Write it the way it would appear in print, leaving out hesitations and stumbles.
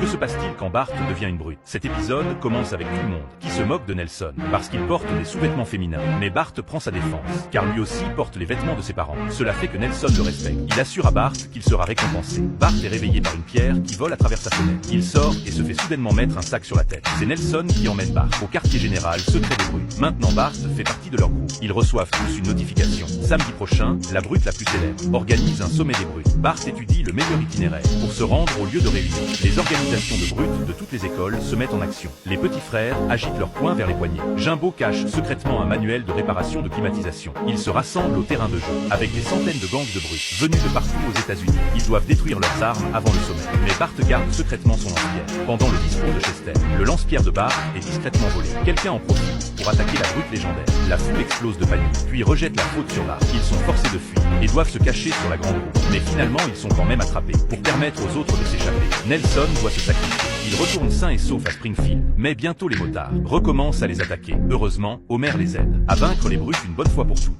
se passe-t-il quand Bart devient une brute? Cet épisode commence avec tout le monde qui se moque de Nelson parce qu'il porte des sous-vêtements féminins. Mais Bart prend sa défense, car lui aussi porte les vêtements de ses parents. Cela fait que Nelson le respecte. Il assure à Bart qu'il sera récompensé. Bart est réveillé par une pierre qui vole à travers sa fenêtre. Il sort et se fait soudainement mettre un sac sur la tête. C'est Nelson qui emmène Bart au quartier général secret des brutes. Maintenant Bart fait partie de leur groupe. Ils reçoivent tous une notification. Samedi prochain, la brute la plus célèbre organise un sommet des brutes. Bart étudie le meilleur itinéraire pour se rendre au lieu de réunion. Les organisations de brutes de toutes les écoles se mettent en action. Les petits frères agitent leurs poings vers les poignets. Jimbo cache secrètement un manuel de réparation de climatisation. Ils se rassemblent au terrain de jeu avec des centaines de gangs de brutes venus de partout aux États-Unis. Ils doivent détruire leurs armes avant le sommet. Mais Bart garde secrètement son lance-pierre. Pendant le discours de Chester, le lance-pierre de Bart est discrètement volé. Quelqu'un en profite pour attaquer la brute légendaire. La foule explose de panique, puis rejette la faute sur Bart. Ils sont forcés de fuir et doivent se cacher sur la grande route. Mais finalement, ils sont quand même attrapés. Pour permettre aux autres de s'échapper, Nelson doit se sacrifier. Il retourne sain et sauf à Springfield. Mais bientôt les motards recommencent à les attaquer. Heureusement, Homer les aide à vaincre les brutes une bonne fois pour toutes.